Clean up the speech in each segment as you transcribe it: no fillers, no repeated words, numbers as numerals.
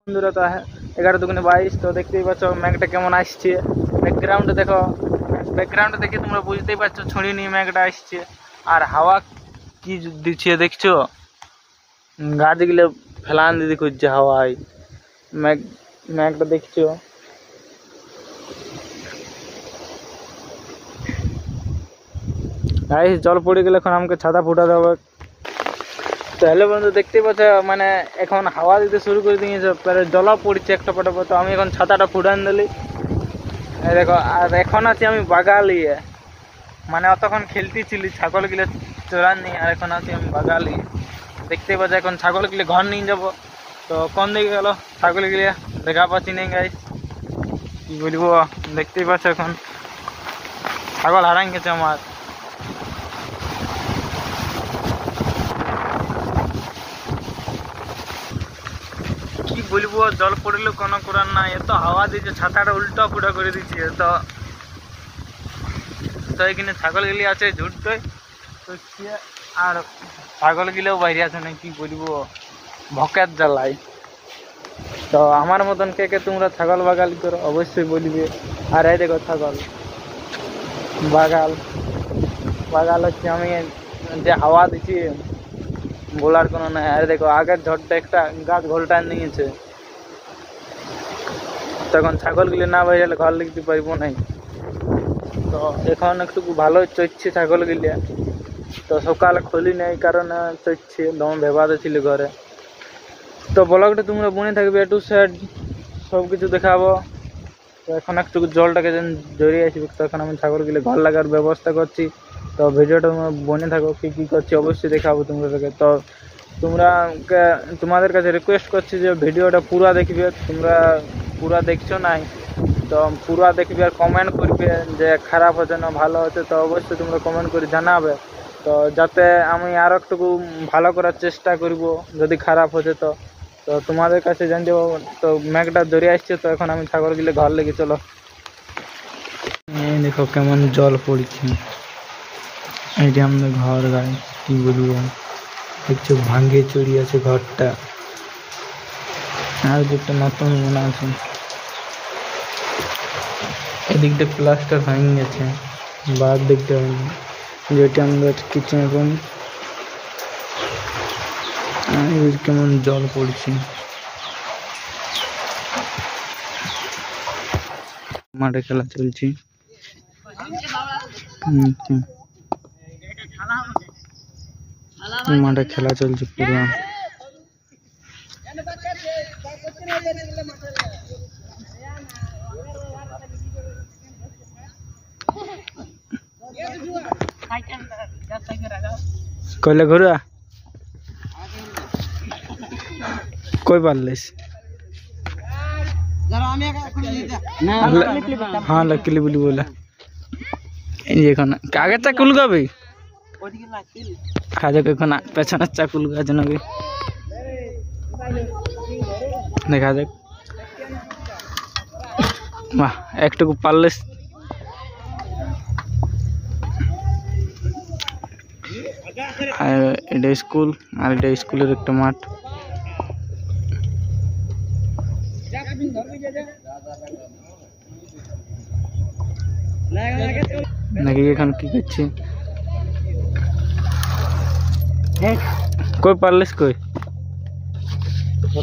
বন্ধুরা তো 11×22 তো দেখতেই পাচ্ছ মেঘটা কেমন আসছে। ব্যাকগ্রাউন্ডে দেখো, ব্যাকগ্রাউন্ডে দেখে তোমরা বুঝতেই পারছো ছড়িয়ে নিয়ে মেঘটা আসছে। আর হাওয়া কি দিচ্ছে দেখছো, গাছগুলো ফেলান দিদি খুঁজছে হাওয়ায়। মেঘটা দেখছো, গাইস জল পড়ে গেলে এখন আমাকে ছাতা ফুটাতে হবে। তো হ্যালো বন্ধু, দেখতেই পাচ্ছ মানে এখন হাওয়া দিতে শুরু করে দিয়েছে, জলও পড়ছে একটা পটা। তো আমি এখন ছাতাটা ফুটান দিলি দেখো। আর এখন আছি আমি বাগালিয়ে, মানে অতক্ষণ খেলতেছিলি ছাগল গিলে চোরান নিয়ে, আর এখন আছি আমি বাগালি। দেখতেই পাচ্ছ এখন ছাগল গিলে ঘর নিয়ে যাবো। তো কোন দিকে গেল ছাগল গিলে দেখা পাচ্ছি নেই গাইস, কি বলবো। দেখতেই পাচ্ছ এখন ছাগল হারাই গেছে আমার। কি বলবো, জল পড়লে কোনো করার নাই, এত হাওয়া দিচ্ছে ছাতাটা উল্টা ফুটা করে দিচ্ছে। তো এখানে ছাগল গিলি আছে ঝুটতে, তো আর ছাগল গিলেও বাইরে আছে না, কি বলবো ভকের জ্বালাই। তো আমার মতন কে কে তোমরা ছাগল বাগাল করো অবশ্যই বলবে। আর এই দেখো ছাগল বাগাল হচ্ছে আমি যে হাওয়া দিচ্ছি বলার কোনো নাই। আর দেখো আগের ঝড়টা একটা গাছ ঘোলটা নিয়েছে, তখন ছাগলগুলি না বাইরে ঘর লিখতে পারবো নাই। তো এখন একটু ভালো চড়ছে ছাগলগুলি, তো সকালে খুলি নেই কারণে চড়ছে, দম ভেবাতে ছিল ঘরে। তো ব্লগটা তোমরা বনে থাকবে একটু সেট সব কিছু দেখাবো। তো এখন একটু জলটাকে যেন জড়িয়ে আসবে, তখন আমি ছাগলগুলি ঘর লাগার ব্যবস্থা করছি। তো ভিডিওটা তোমরা বনে থাকো, কী কী করছি অবশ্যই দেখাবো তোমাদেরকে। তো তোমাদের কাছে রিকোয়েস্ট করছি যে ভিডিওটা পুরা দেখবে। তোমরা পুরা দেখছো নাই, তো পুরা দেখবে আর কমেন্ট করবে যে খারাপ হচ্ছে না ভালো হচ্ছে। তো অবশ্যই তোমরা কমেন্ট করে জানাবে, তো যাতে আমি আরও একটু ভালো করার চেষ্টা করব। যদি খারাপ হচ্ছে তো তো তোমাদের কাছে জানতে পাবো। তো মেঘটা জড়িয়ে আসছে, তো এখন আমি ছাগলগুলো ঘর লেগে চলো। এই দেখো কেমন জল পড়ছে, এইটা আমাদের ঘর গায়ে, কি বলবো দেখছো ভাঙ্গে চড়ি আছে ঘরটা। আর দুটো নতুন মনে আছে, এদিকটা প্লাস্টার হয়ে গেছে, বার দিকটা হয়নি। যেটা আমাদের কিচেন রুম, কেমন জল পড়ছে। মাঠে খেলা চলছে, মাঠে খেলা চলছে পুরো। কইলে ঘুরা কই পারলিস? हाँ लकीली बोली बोला এখন কাগের চাকু লুকাবে, খাজক এখন পেছনের চাকু লুকাছে নাকি দেখা যাক। বাহ একটুকু পারলিস। আর এটা স্কুল, আর এটা স্কুলের একটা মাঠ। নাকি এখন কি করছি, কই পারলিস কই?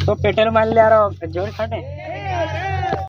তো পেটের মারলে আরো জোর খাটে।